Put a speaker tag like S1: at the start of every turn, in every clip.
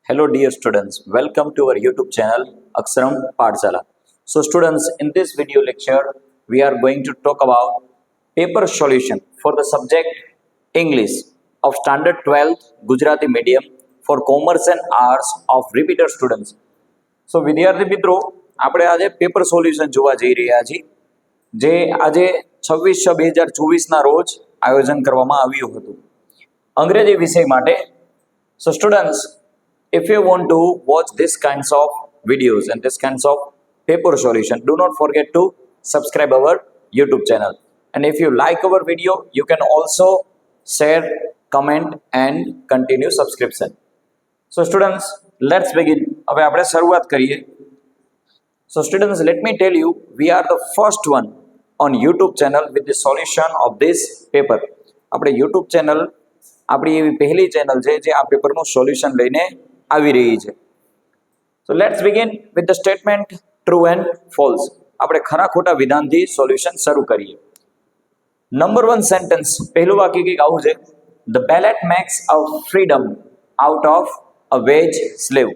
S1: Hello dear students, welcome to our YouTube channel Aksharam Pathshala. So students, in this video lecture, we are going to talk about paper solution for the subject English of Standard 12th Gujarati Medium for Commerce and Arts of repeater students. So વિદ્યાર્થી મિત્રો આપણે આજે paper solution જોવા જઈ રહ્યા છીએ જે આજે 26/6/2024 રોજ આયોજન કરવામાં આવ્યું હતું અંગ્રેજી વિષય માટે. So students, if you want to watch this kinds of videos and this kinds of paper solution, do not forget to subscribe our YouTube channel. And if you like our video, you can also share, comment and continue subscription. So students, let's begin. હવે આપણે શરૂઆત કરીએ. So students, let me tell you, we are the first one on YouTube channel with the solution of this paper. આપણે YouTube channel આપણી એવી પહેલી channel છે જે આ પેપરનું સોલ્યુશન લઈને આવી રહી છે. So let's begin with the statement true and false. આપણે ખરા ખોટા વિધાનથી સોલ્યુશન શરૂ કરીએ. નંબર 1 સેન્ટેન્સ, પહેલું વાક્ય કંઈક આવું છે: the ballot max a freedom out of a veg slave.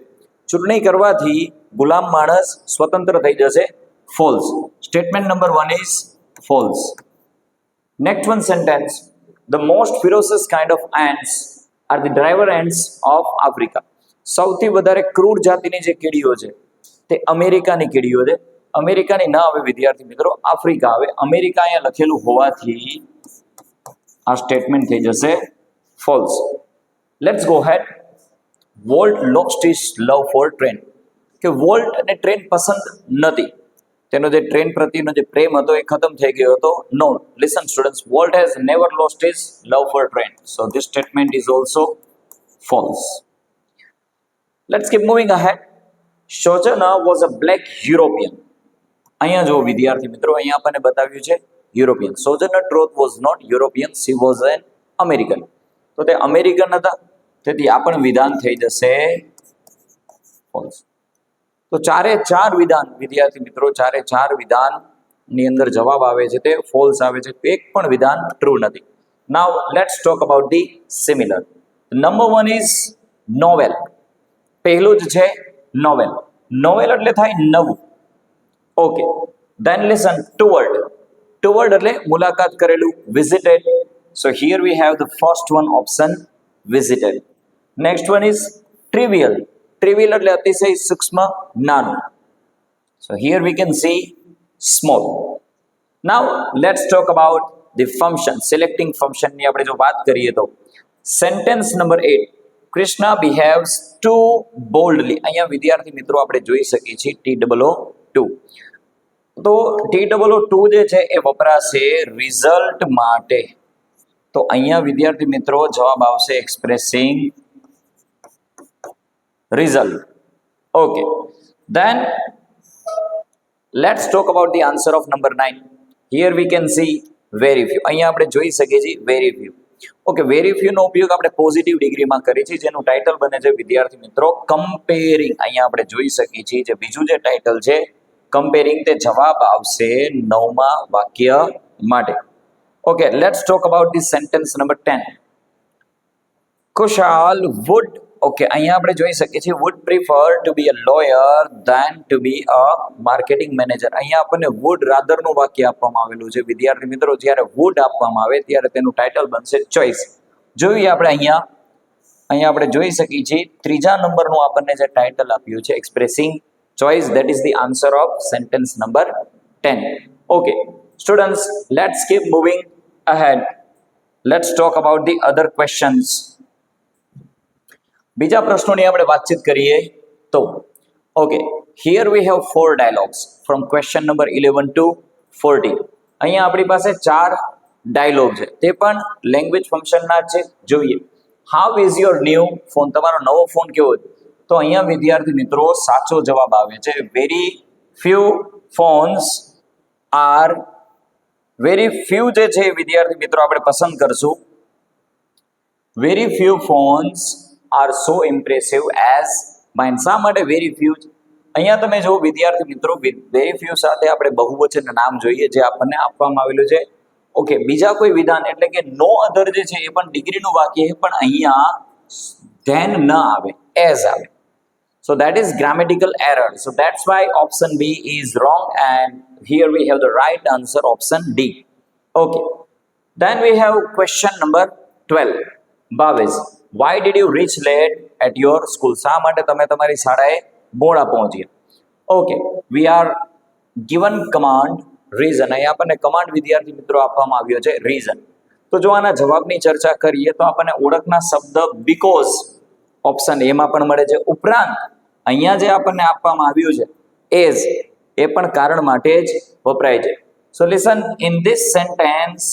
S1: ચૂંટણી કરવાથી ગુલામ માણસ સ્વતંત્ર થઈ જશે. False. Statement number 1 is false. Next one sentence, the most ferocious kind of ants are the driver ants of Africa. સૌથી વધારે ક્રૂર જાતિની જે કીડીઓ છે તે અમેરિકાની કીડીઓ છે. અમેરિકાની ના આવે વિદ્યાર્થી મિત્રો, આફ્રિકા આવે. અમેરિકા અહીંયા લખેલું હોવાથી આ સ્ટેટમેન્ટ થઈ જશે false. Let's go head. Walt lost his love for train. કે વોલ્ટ અને ટ્રેન પસંદ નથી, તેનો જે ટ્રેન પ્રત્યેનો જે પ્રેમ હતો એ ખતમ થઈ ગયો હતો. No, listen students, Walt has never lost his love for train. So this statement is also false. Let's keep moving ahead. Sojourner was a black European. અહીંયા જો વિદ્યાર્થી મિત્રો, અહીંયા આપણને બતાવ્યું છે European. Sojourner Truth was not European, she was an American. તો તે અમેરિકન હતા, તેથી આ પણ વિધાન થઈ જશે ફોલ્સ. તો ચારે ચાર વિધાન વિદ્યાર્થી મિત્રો, ચારે ચાર વિધાનની અંદર જવાબ આવે છે તે ફોલ્સ આવે છે. એક પણ વિધાન ટ્રુ નથી. Now let's talk about the similar. Number 1 is novel. પહેલું જ છે નોવેલ. નોવેલ એટલે થાય નવું. Okay, then listen, toward. Toward એટલે મુલાકાત કરેલું, visited. So here we have the first one option, visited. Next one is trivial. Trivial એટલે અતિશય સૂક્ષ્મ, નાનું. So here we can see small. Now let's talk about the function. Selecting ફંક્શનની આપણે જો વાત કરીએ તો સેન્ટેન્સ નંબર 8, કૃષ્ણા બિહેવ્સ ટુ બોલ્ડલી. અહીંયા વિદ્યાર્થી મિત્રો આપણે જોઈ શકીએ છીએ TOO2. તો TOO2 જે છે એ વપરાશે રિઝલ્ટ માટે. તો અહીંયા વિદ્યાર્થી મિત્રો જવાબ આવશે expressing result. Okay, then let's talk about the answer of number 9. Here we can see very few. અહીંયા આપણે જોઈ શકીએ છીએ very few. Okay, very few નો ઉપયોગ આપણે પોઝિટિવ ડિગ્રીમાં કરીએ છીએ, જેનું ટાઇટલ બને છે વિદ્યાર્થી મિત્રો કમ્પેરિંગ. અહીંયા આપણે જોઈ શકીએ છીએ જે બીજું જે ટાઇટલ છે કમ્પેરિંગ, તે જવાબ આવશે 9મા વાક્ય માટે. Okay, let's talk about the sentence number 10. Kushal would. Okay, અહીંયા આપણે જોઈ શકીએ છીએ would prefer to be a lawyer than to be a marketing manager. અહીંયા આપણને વુડ રાધરનું વાક્ય આપવામાં આવેલું છે વિદ્યાર્થી મિત્રો. જ્યારે વુડ આપવામાં આવે ત્યારે તેનું ટાઇટલ બનશે ચોઇસ. જોઈએ આપણે અહીંયા આપણે જોઈ શકીએ છીએ ત્રીજા નંબરનું આપણને જે ટાઇટલ આપ્યું છે expressing choice, that is the answer of sentence number 10. Okay students, let's keep moving ahead. Let's talk about the other questions. બીજા પ્રશ્નોની આપણે વાતચીત કરીએ તો okay, here we have 4 dialogues from question number 11 to 14. અહીંયા આપણી પાસે 4 ડાયલોગ છે, તે પણ લેંગ્વેજ ફંક્શનના છે. જોઈએ, how is your new phone. તમારો નવો ફોન કેવો છે? તો અહીંયા વિદ્યાર્થી મિત્રો સાચો જવાબ આવે છે very few phones are. Very few જે છે વિદ્યાર્થી મિત્રો આપણે પસંદ કરશું. Very few phones are so impressive as mine. શા માટે વેરી ફ્યુ? અહીંયા તમે જો વિદ્યાર્થી મિત્રો વેરી ફ્યુ સાથે આપણે બહુવચન નામ જોઈએ જે આપણને આપવામાં આવેલું છે. ઓકે, બીજા કોઈ વિધાન એટલે કે નો અધર જે છે એ પણ ડિગ્રીનું વાક્ય છે, પણ અહીંયા ધેન ન આવે, એઝ આવે. So that is grammatical error. So that's why option B is wrong, and here we have the right answer, option D. Okay. Then we have question number 12. Bhavesh, why did you reach late at your school? શા માટે તમે તમારી શાળાએ મોડા પહોંચ્યા? Okay, we are given command reason. અહીંયા આપણને command વિદ્યાર્થી મિત્રો આપવામાં આવ્યો છે reason. તો જો આના જવાબની ચર્ચા કરીએ તો આપણને ઓળખના શબ્દ because ઓપ્શન એ માં પણ મળે છે. ઉપરાંત અહીંયા જે આપણને આપવામાં આવ્યું છે as એ પણ કારણ માટે જ વપરાય છે. So listen, in this sentence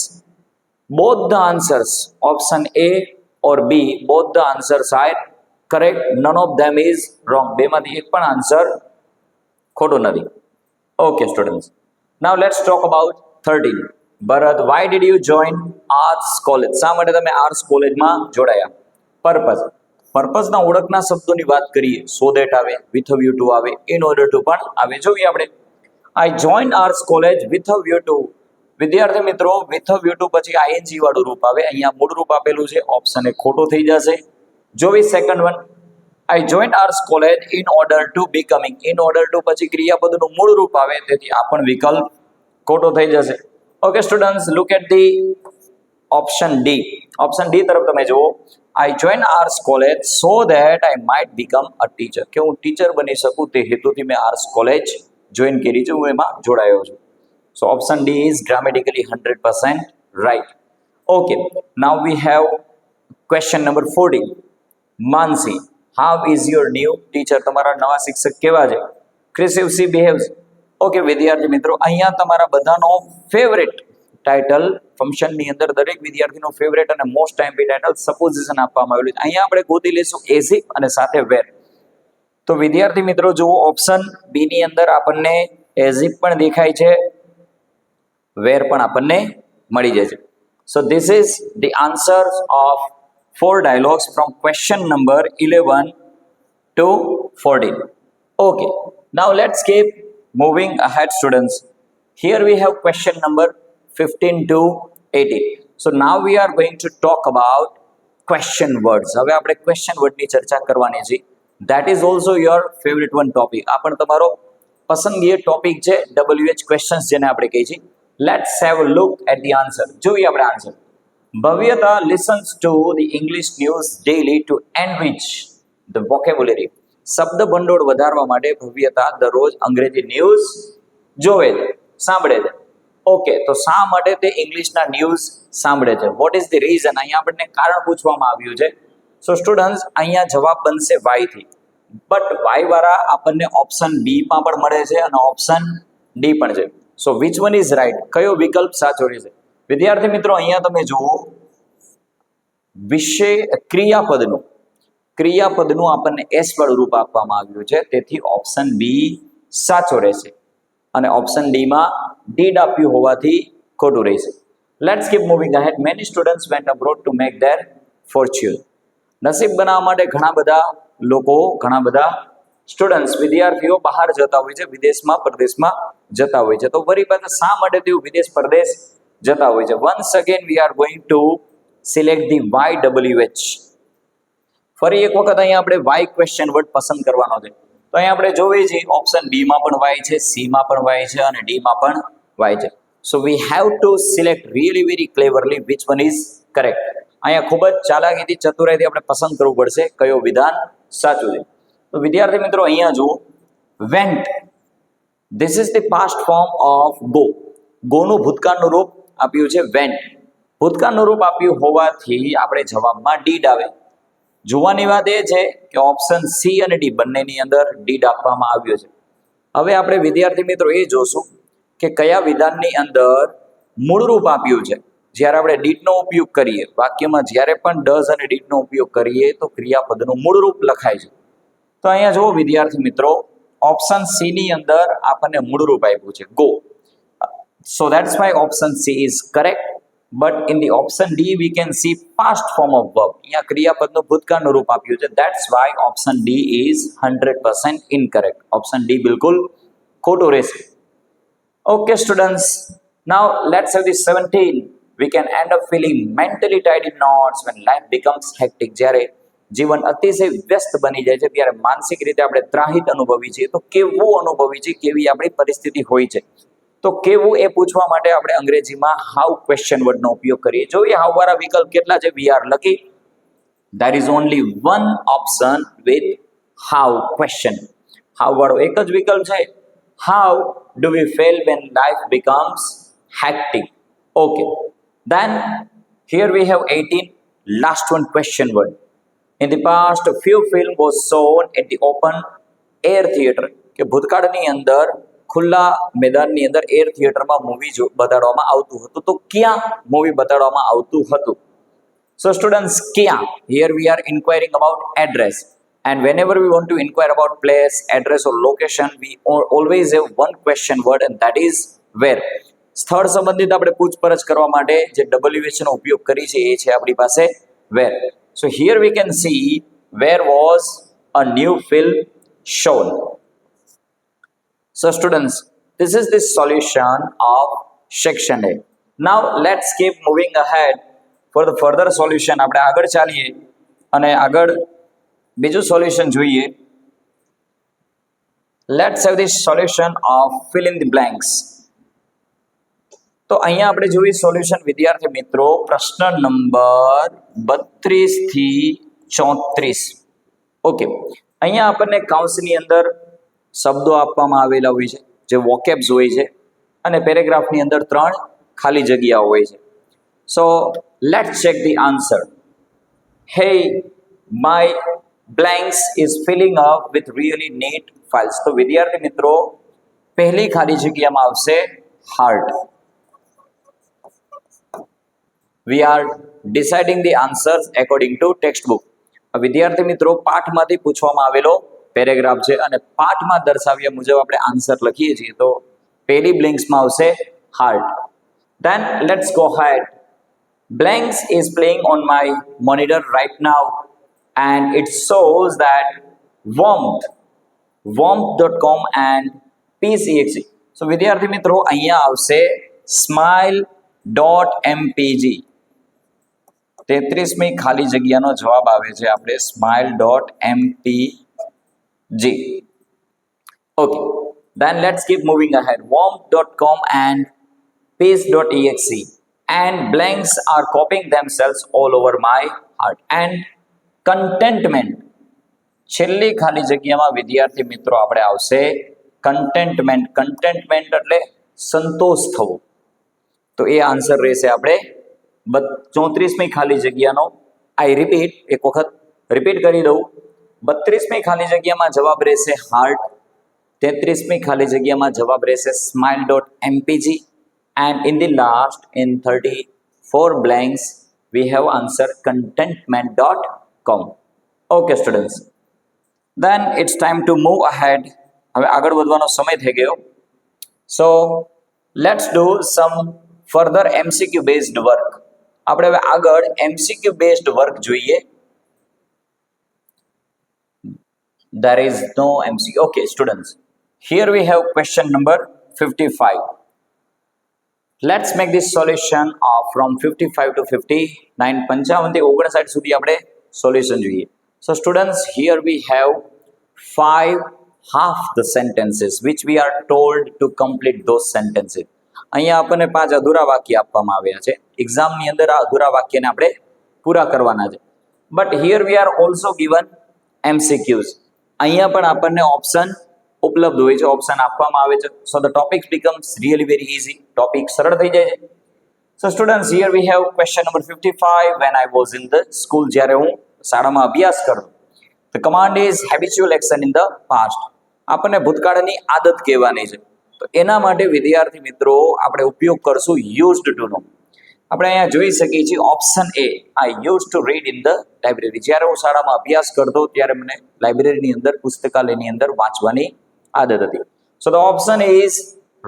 S1: both the answers, option A or B, both the answers are correct. None of them is wrong. બેમાંથી એક પણ આન્સર ખોટો નથી. Okay students, now let's talk about 13. Bharat, why did you join arts college? શા માટે તમે arts કોલેજમાં જોડાયા? પર્પઝ. પર્પઝના ઓળખના શબ્દોની વાત કરીએ, so that આવે, with a view to આવે, in order to પણ આવે. જોઈએ આપણે, I joined arts college with a view to. વિદ્યાર્થી મિત્રો, with a view to પછી ing વાળું રૂપ આવે. અહીંયા મૂળ રૂપ આપેલું છે, ઓપ્શન એ ખોટો થઈ જશે. જોવી second one, I joined arts college in order to becoming. In order to પછી ક્રિયાપદનું મૂળ રૂપ આવે, તેથી આ પણ વિકલ્પ ખોટો થઈ જશે. Okay students, look at the option D. Option D તરફ તમે જુઓ. I joined arts college so that I might become a teacher. કે હું ટીચર બની શકું તે હેતુથી મેં આર્ટ્સ કોલેજ જોઈન કરી છે, હું એમાં જોડાયો છું. So option D is grammatically 100% right. Okay, now we have question number 14. Mansi, how is your new teacher? તમારા નવા શિક્ષક કેવા છે? Chris, she behaves. Okay વિદ્યાર્થી મિત્રો, અહીંયા તમારા બધાનો ફેવરેટ ટાઇટલ ફંક્શનની અંદર દરેક વિદ્યાર્થીનો ફેવરેટ અને મોસ્ટ ટાઈમ્પી ટાઇટલ સપોઝિશન આપવામાં આવેલું છે. અહીંયા આપણે ગોતી લઈશું એઝ ઇફ અને સાથે વેર. તો વિદ્યાર્થી મિત્રો જુઓ, ઓપ્શન બી ની અંદર આપણને એઝ ઇફ પણ દેખાય છે, વેર પણ આપણને મળી જાય છે. સો this is the answer of 4 dialogues from question number 11 to 14. Okay, now let's keep moving ahead students. Here we have question number 15 to 18. So now we are going to talk about question words. હવે આપણે question word ની ચર્ચા કરવાની છે. That is also your favorite one topic. આ પણ તમારો પસંદગીય topic છે, WH questions જેને આપણે કહીએ છીએ. Let's have a look at the answer. જોઈએ આપણે answer. Bhavyata listens to the English news daily to enrich the vocabulary. શબ્દ ભંડોળ વધારવા માટે ભવ્યતા દરરોજ અંગ્રેજી ન્યૂઝ જોવે છે, સાંભળે છે. ઓકે, તો શા માટે તે ઇંગ્લિશના ન્યૂઝ સાંભળે છે? What is the reason? અહીંયા આપણને કારણ પૂછવામાં આવ્યું છે. સો સ્ટુડન્ટ્સ, અહીંયા જવાબ બનશે વાય થી, બટ વાય વાળા આપણને ઓપ્શન બી માં પણ મળે છે અને ઓપ્શન ડી પણ છે. સો વિચ વન ઇઝ રાઈટ? કયો વિકલ્પ સાચો રહેશે? વિદ્યાર્થી મિત્રો, અહીંયા તમે જુઓ, વિશે ક્રિયાપદનું આપણને એસ વાળું રૂપ આપવામાં આવ્યું છે, તેથી ઓપ્શન બી સાચો રહેશે અને ઓપ્શન ડી માં ડીડ આપ્યું હોવાથી ખોટું રહેશે. Let's keep moving ahead. Many students vent abroad to make there Fortune. નસીબ બનાવવા માટે ઘણા બધા સ્ટુડન્ટ્સ વિદ્યાર્થીઓ બહાર જતા હોય છે, વિદેશમાં પરદેશમાં જતા હોય છે. તો ફરી પાછા શા માટે તેઓ વિદેશ પરદેશ જતા હોય છે? Once again we are going to select the YWH. ફરી એક વખત અહીંયા આપણે વાય ક્વેશ્ચન વર્ડ પસંદ કરવાનો છે. તો અહીંયા આપણે જોઈએ છીએ, ઓપ્શન બી માં પણ વાય છે, સી માં પણ વાય છે અને ડી માં પણ વાય છે. So we have to select really very cleverly which one is correct. અહીંયા ખૂબ જ ચાલાકીથી, ચતુરાઈથી આપણે પસંદ કરવું પડશે કયો વિધાન સાચું છે. તો વિદ્યાર્થી મિત્રો, અહીંયા જુઓ, went, this is the past form of go. ગોનું ભૂતકાળનું રૂપ આપ્યું છે વેન્ટ. ભૂતકાળનું રૂપ આપ્યું હોવાથી આપણે જવાબમાં ડીડ આવે. જોવાની વાત એ છે કે ઓપ્શન સી અને ડી બંનેની અંદર ડીડ આપવામાં આવ્યો છે. હવે આપણે વિદ્યાર્થી મિત્રો એ જોશું કે કયા વિધાનની અંદર મૂળરૂપ આપ્યું છે. જ્યારે આપણે ડીડનો ઉપયોગ કરીએ વાક્યમાં, જ્યારે પણ ડઝ અને ડીડનો ઉપયોગ કરીએ તો ક્રિયાપદનું મૂળરૂપ લખાય છે. તો અહીંયા જુઓ વિદ્યાર્થી મિત્રો, ઓપ્શન સી ની અંદર આપણને મૂળરૂપ આપ્યું છે go. So that's Y option C is correct. But in the option D we can see past form of verb. અહીંયા ક્રિયાપદનું ભૂતકાળનું રૂપ આપ્યું છે. That's why option D is 100% incorrect. Option D બિલકુલ ખોટું રહેશે. Okay students, now let's have the 17. We can end up feeling mentally tied in knots when life becomes hectic. જ્યારે જીવન અતિશય વ્યસ્ત બની જાય છે ત્યારે માનસિક રીતે આપણે ત્રાહિત અનુભવીએ છીએ તો કેવું અનુભવીએ છીએ, કેવી આપણી પરિસ્થિતિ હોય છે, તો કેવું એ પૂછવા માટે આપણે અંગ્રેજીમાં હાઉ ક્વેશ્ચન વર્ડનો ઉપયોગ કરીએ. જોઈએ હાઉ વાળા વિકલ્પ કેટલા છે. We are lucky there is only one option with how question. how વાળો એક જ વિકલ્પ છે. how do we feel when life becomes hectic? Okay, then here we have 18 last one question word. In the past a few film was shown at the open air theater કે ભૂતકાળની અંદર ખુલ્લા મેદાનની અંદર એર થિયેટરમાં movie બતાડવામાં આવતું હતું. તો ક્યાં મૂવી બતાડવામાં આવતું હતું? So students, kya, here we are inquiring about address, and whenever we want to inquire about place, address or location, we always have one question word, and that is where. સ્થળ સંબંધિત આપણે પૂછપરછ કરવા માટે જે WH નો ઉપયોગ કરી છે એ છે આપણી પાસે where. So here we can see where was a new film shown. So students, this is the solution of section A. Now let's keep moving ahead. For the further solution આપણે આગળ ચાલીએ અને આગળ બીજું સોલ્યુશન જોઈએ. Let's have the solution of fill in the blanks. તો અહીંયા આપણે જોઈએ સોલ્યુશન વિદ્યાર્થી મિત્રો પ્રશ્ન નંબર 32 થી 34. ઓકે, અહીંયા આપણને કૌંસની અંદર શબ્દો આપવામાં આવેલા હોય છે જે વોકેબ્સ હોય છે અને પેરેગ્રાફની અંદર 3 ખાલી જગ્યાઓ હોય છે. So let's check the answer. Hey, my blanks is filling up with really neat files. તો વિદ્યાર્થી મિત્રો પહેલી ખાલી જગ્યામાં આવશે heart. We are deciding the answers according to textbook. વિદ્યાર્થી મિત્રો પાઠમાંથી પૂછવામાં આવેલો પેરેગ્રાફ છે અને પાઠમાં દર્શાવ્યા મુજબ આપણે આન્સર લખીએ છીએ તો પહેલી બ્લેન્ક્સમાં આવશે heart. Then let's go ahead. Blanks is playing on my monitor right now and it shows that warmth.com and pcexe. So વિદ્યાર્થી મિત્રો અહીંયા આવશે smile.mpg. 33મી ખાલી જગ્યાનો જવાબ આવે છે આપણે smile.mpg. Okay, then let's keep moving ahead. warmth.com and pace.exe. And blanks are copying themselves all over my heart. And contentment. છેલ્લી ખાલી જગ્યામાં વિદ્યાર્થી મિત્રો આપણે આવશે contentment. contentment એટલે સંતોષ થવો. તો એ આન્સર રહેશે આપણે 34મી ખાલી જગ્યાનો. આઈ રિપીટ, એક વખત રિપીટ કરી દઉં. 32મી ખાલી જગ્યામાં જવાબ રહેશે હાર્ટ. 33મી ખાલી જગ્યામાં જવાબ રહેશે smile.mpg. And in the last, in 34 blanks, we have answer contentment.com. Okay, students. Then it's time to move ahead. હવે આગળ વધવાનો સમય થઈ ગયો. So let's do some further MCQ based work. આપણે હવે આગળ MCQ based work જોઈએ. There is no MCQ. Okay, students. Here we have question number 55. Let's make this solution from 55 to 59. 55 થી 59 સુધી આપણે સોલ્યુશન જોઈએ. So students, here we have 5 half the sentences which we are told to complete those sentences. અહીંયા આપણને 5 અધૂરા વાક્ય આપવામાં આવ્યા છે. એક્ઝામની અંદર આ અધૂરા વાક્યને આપણે પૂરા કરવાના છે. But here we are also given MCQs. અહીંયા પણ આપણને ઓપ્શન ઉપલબ્ધ હોય છે, ઓપ્શન આપવામાં આવે છે. So the topics becomes really very easy. Topic સરળ થઈ જાય છે. So students, here we have question number 55. When I was in the school, જ્યારે હું શાળામાં અભ્યાસ કરતો. The command is habitual action in the past. આપણને ભૂતકાળની આદત કહેવાની છે. તો એના માટે વિદ્યાર્થી મિત્રો આપણે ઉપયોગ કરશું used to નો. આપણે અહીંયા જોઈ શકીએ છીએ option A, I used to read in the library. જ્યારે હું શાળામાં અભ્યાસ કરતો ત્યારે મને લાઇબ્રેરીની અંદર, પુસ્તકાલયની અંદર વાંચવાની આદત હતી. So the option is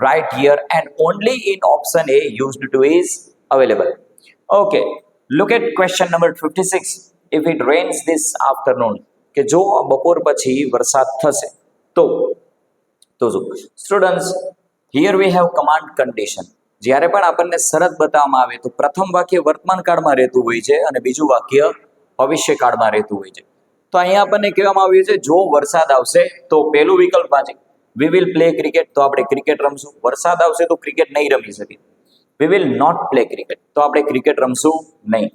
S1: right here and only in option A used to is available. Okay, look at question number 56. If it rains this afternoon, કે જો બપોર પછી વરસાદ થશે તો શું? Students, here we have command condition. જ્યારે પણ આપણને શરત બતાવવામાં આવે તો પ્રથમ વાક્ય વર્તમાન કાળમાં રહેતું હોય છે અને બીજું વાક્ય ભવિષ્ય કાળમાં રહેતું હોય છે. તો અહીંયા આપણને કહેવામાં આવ્યું છે જો વરસાદ આવશે તો પહેલું વિકલ્પ વાંચે વી વિલ પ્લે ક્રિકેટ, તો આપણે ક્રિકેટ રમશું. વરસાદ આવશે તો ક્રિકેટ નહીં રમી શકીએ. We will not play cricket, તો આપણે ક્રિકેટ રમશું નહીં.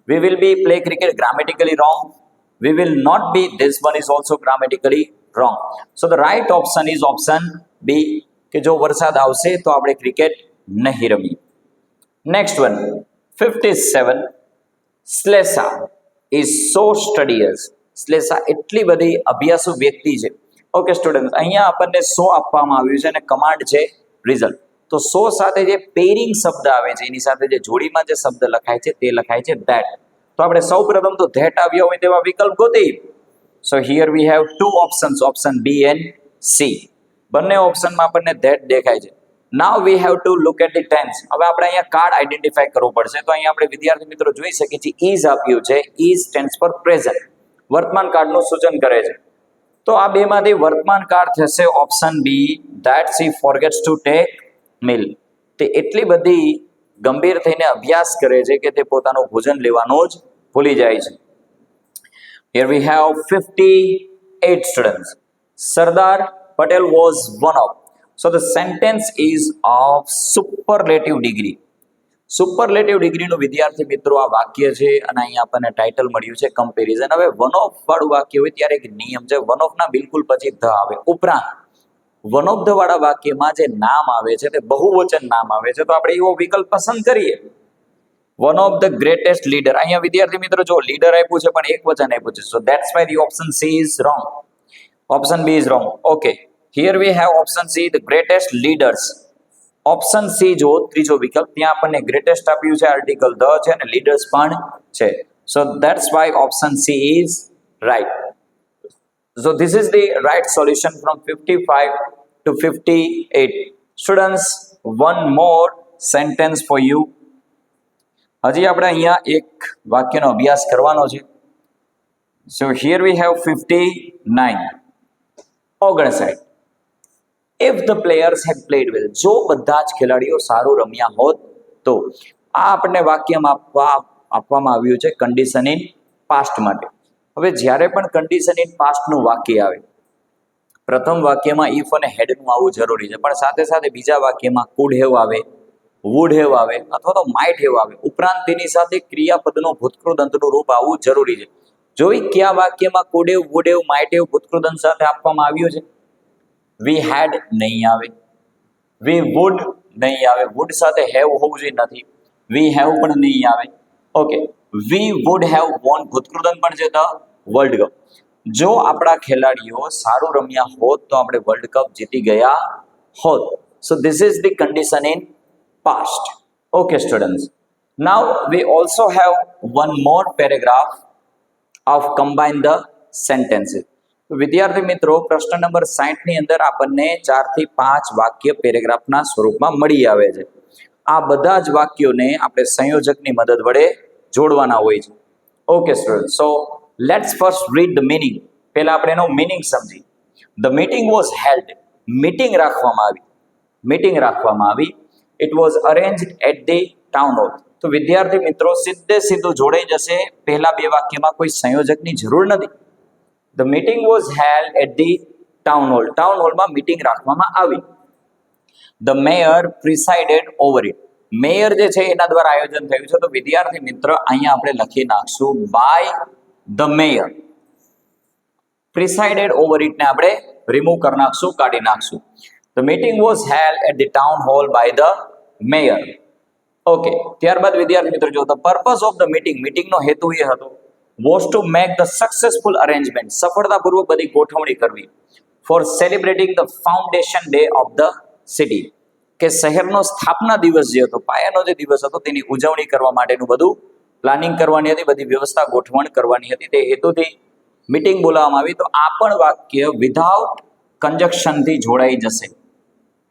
S1: We will be play cricket grammatically wrong. We will not be, this one is also grammatically wrong. So the right option is option B, કે જો વરસાદ આવશે તો આપણે ક્રિકેટ નહીં રમીએ. Next one 57. Shlesha is so studious. Shlesha એટલી બધી અભ્યાસુ વ્યક્તિ છે. ઓકે સ્ટુડન્ટ, અહીંયા આપણને સો આપવામાં આવ્યું છે અને કમાન્ડ છે રિઝલ્ટ. તો સો સાથે જે પેરિંગ શબ્દ આવે છે એની સાથે જે જોડીમાં જે શબ્દ લખાય છે તે લખાય છે ધેટ. તો આપણે સૌ પ્રથમ તો ધેટ આવ્યો હોય તેવા વિકલ્પ ગોતી. So here we have two options, option B and C. બંને ઓપ્શનમાં આપણને ધેટ દેખાય છે. Now we have to look at the tense. હવે આપણે અહીંયા કાર્ડ આઈડેન્ટિફાઈ કરવું પડશે. તો અહીંયા આપણે વિદ્યાર્થી મિત્રો જોઈ શકીએ છીએ ઇઝ આપ્યું છે. ઇઝ સ્ટેન્ડ્સ ફોર પ્રેઝન્ટ, વર્તમાન કાળનું સૂચન કરે છે. તો આ બેમાંથી વર્તમાન કાળ થશે option B, that she forgets to take meal. તે એટલી બધી ગંભીર થઈને અભ્યાસ કરે છે કે તે પોતાનું ભોજન લેવાનું જ ભૂલી જાય છે. Here we have 58 students. Sardar Patel was one of. So the sentence is of superlative degree. Superlative ડિગ્રીનું વિદ્યાર્થી મિત્રો આ વાક્ય છે અને અહીંયા આપણને ટાઇટલ મળ્યું છે કમ્પેરિઝન. હવે વન ઓફ વાળું વાક્ય હોય ત્યારે એક નિયમ છે, વન ઓફ ના બિલકુલ પછી ધ આવે. ઉપરાંત વન ઓફ ધ વાળા વાક્યમાં જે નામ આવે છે તે બહુવચન નામ આવે છે. તો આપણે એવો વિકલ્પ પસંદ કરીએ. One of the greatest leader, અહીંયા વિદ્યાર્થી મિત્રો જો લીડર આપ્યું છે પણ એક વચન આપ્યું છે. So that's why the option C is wrong. Option B is wrong. Okay, here we have option C, the greatest leaders. Option C જો ત્રીજો વિકલ્પ, ત્યાં આપણને ગ્રેટેસ્ટ આપ્યું છે, આર્ટિકલ ધ છે અને લીડર્સ પણ છે. So that's Y option C is right. So this is the right solution from 55 to 58. Students, one more sentence for you. હજી આપણે અહીંયા એક વાક્યનો અભ્યાસ કરવાનો છે. સો here we have 59. 59. If the players had played well, જો બધા જ ખેલાડીઓ સારું રમ્યા હોત તો. આ આપણને વાક્યમાં આપવામાં આવ્યું છે કન્ડિશન ઇન પાસ્ટ માટે. હવે જ્યારે પણ કન્ડિશન ઇન પાસ્ટનું વાક્ય આવે, પ્રથમ વાક્યમાં ઇફ અને હેડનું આવવું જરૂરી છે, પણ સાથે સાથે બીજા વાક્યમાં કુડ હેવ આવે, વુડ હેવ આવે અથવા તો માઇટ હેવ આવે. ઉપરાંત તેની સાથે ક્રિયાપદનું ભૂતકૃદંતનું રૂપ આવવું જરૂરી છે. જોઈ કયા વાક્યમાં could have, would have, might have ભૂતકૃદંત સાથે આપવામાં આવ્યું છે? વી હેડ નહીં આવે, વી વુડ નહીં આવે, વુડ સાથે હેવ હોવું જોઈએ નથી, વી હેવ પણ નહીં આવે. Okay, we would have won ભૂતકૃદંત પણ છે ધ વર્લ્ડ કપ. જો આપણા ખેલાડીઓ સારું રમ્યા હોત તો આપણે વર્લ્ડ કપ જીતી ગયા હોત. So this is the condition in past. Okay students, now we also have one more paragraph of combine the sentences. વિદ્યાર્થી મિત્રો, પ્રશ્ન નંબર 60 ની અંદર આપણને 4 થી 5 વાક્ય પેરેગ્રાફના સ્વરૂપમાં મળી આવે છે. આ બધા જ વાક્યોને આપણે સંયોજકની મદદ વડે જોડવાના હોય છે. Okay student, so let's first read the meaning. પહેલા આપણે એનો મીનિંગ સમજી. The meeting was held. Meeting રાખવામાં આવી. મીટિંગ રાખવામાં આવી. It was arranged at the town hall. તો વિદ્યાર્થી મિત્રો સીધું જોડાઈ જશે. પહેલા બે વાક્યમાં કોઈ સંયોજકની જરૂર નથી. The meeting was held at the town hall. Town હોલમાં મીટિંગ રાખવામાં આવી. The mayor presided over it. Mayor જે છે એના દ્વારા આયોજન થયું છે. તો વિદ્યાર્થી મિત્ર અહીંયા આપણે લખી નાખશું by the mayor. presided over it ને આપણે રિમૂવ કરી નાખશું, કાઢી નાખશું. The meeting was held at the town hall by the mayor. Okay, ત્યારબાદ વિદ્યાર્થી મિત્રો જો the purpose of the meeting, મીટિંગનો હેતુ એ હતો was to make the successful arrangement, સફળતાપૂર્વક બધી ગોઠવણી કરવી, for celebrating the foundation day of the city, કે શહેરનો સ્થાપના દિવસ જે હતો, પાયાનો જે દિવસ હતો તેની ઉજવણી કરવા માટેનું બધું પ્લાનિંગ કરવાની હતી, બધી વ્યવસ્થા ગોઠવણ કરવાની હતી. તે હેતુથી મીટિંગ બોલાવવામાં આવી. તો આ પણ વાક્ય વિધાઉટ કન્જક્શનથી જોડાઈ જશે.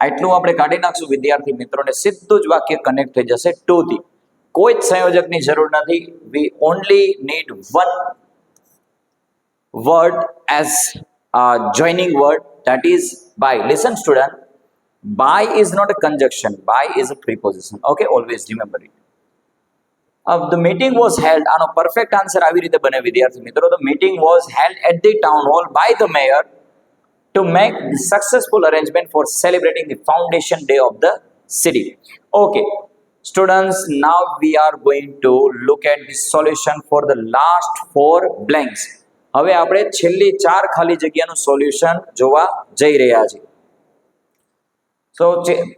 S1: આટલું આપણે કાઢી નાખશું વિદ્યાર્થી મિત્રોને, સીધું જ વાક્ય કનેક્ટ થઈ જશે ટુ થી. કોઈ જ સંયોજકની જરૂર નથી. We only need one word as joining word, that is by. Listen student, by is not a conjunction, by is a preposition. Okay, always remember it. The meeting was held, આનો perfect answer આવી રીતે બને વિદ્યાર્થી મિત્રો. The meeting was held at the town hall by the mayor to make the successful arrangement for celebrating the foundation day of the city. Okay, students, now we are going to look at the solution for the last 4 blanks. હવે આપણે છેલ્લી 4 ખાલી જગ્યાનું solution જોવા જઈ રહ્યા છીએ. સો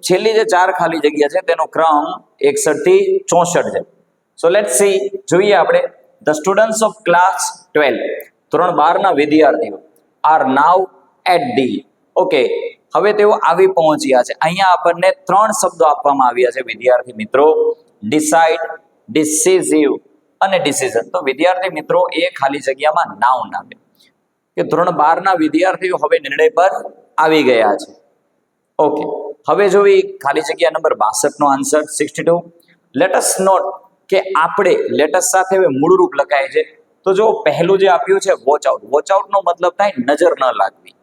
S1: છેલ્લી જે 4 ખાલી જગ્યા છે તેનો ક્રમ 61 થી 64 છે. સો લેટ્સ સી, જોઈએ આપણે. The students of class 12, ધોરણ 12 ના વિદ્યાર્થીઓ are now at the, okay, હવે તેઓ આવી પહોંચ્યા છે. અહીંયા આપણને 3 શબ્દો આપવામાં આવ્યા છે વિદ્યાર્થી મિત્રો, decide, decisive અને decision. તો વિદ્યાર્થી મિત્રો એ ખાલી જગ્યામાં નાઉન આવે કે ધોરણ 12 ના વિદ્યાર્થીઓ હવે નિર્ણય પર આવી ગયા છે. ઓકે, હવે જોઈ ખાલી જગ્યા નંબર 62 નો આન્સર 62. લેટ અસ નોટ કે આપણે લેટસ સાથે હવે મૂળરૂપ લખાય છે. તો જો પહેલું જે આપ્યું છે વોચ આઉટ, વોચ આઉટ નો મતલબ થાય નજર ન લાગવી,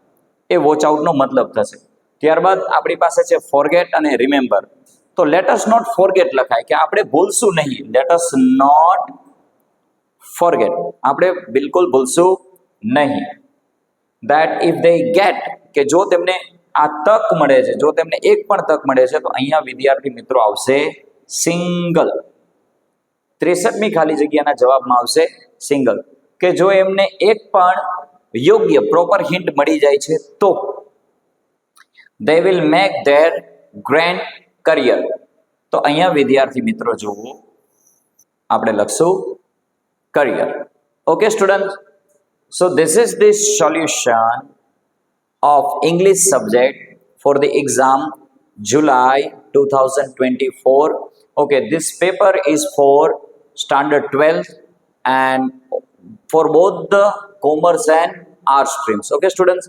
S1: એ વોચ આઉટ નો મતલબ થશે. ત્યારબાદ આપણી પાસે છે ફોરગેટ અને રિમેમ્બર. તો લેટ અસ નોટ ફોરગેટ લખાય કે આપણે ભૂલશું નહીં. લેટ અસ નોટ ફોરગેટ, આપણે બિલકુલ ભૂલશું નહીં. ધેટ ઇફ દે ગેટ, કે જો તેમને આ તક મળે છે, જો તેમને એક પણ તક મળે છે, તો અહીંયા વિદ્યાર્થી મિત્રો આવશે સિંગલ. 63મી ખાલી જગ્યાના જવાબમાં આવશે સિંગલ, કે જો એમને એક પણ યોગ્ય પ્રોપર હિન્ટ મળી જાય છે તો they will make their grand career. તો અહીંયા વિદ્યાર્થી મિત્રો જોવો આપણે લખશું career. Okay students, so this is the solution of English subject for the exam July 2024. Okay, this paper is for standard 12 and for both the commerce and art streams. Okay students,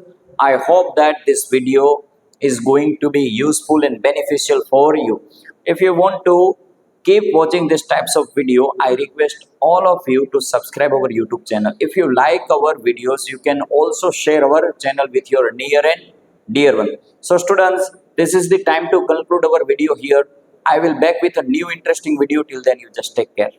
S1: I hope that this video is going to be useful and beneficial for you. If you want to keep watching these types of video, I request all of you to subscribe our YouTube channel. If you like our videos, you can also share our channel with your near and dear one. So students, this is the time to conclude our video here. I will back with a new interesting video. Till then, you just take care.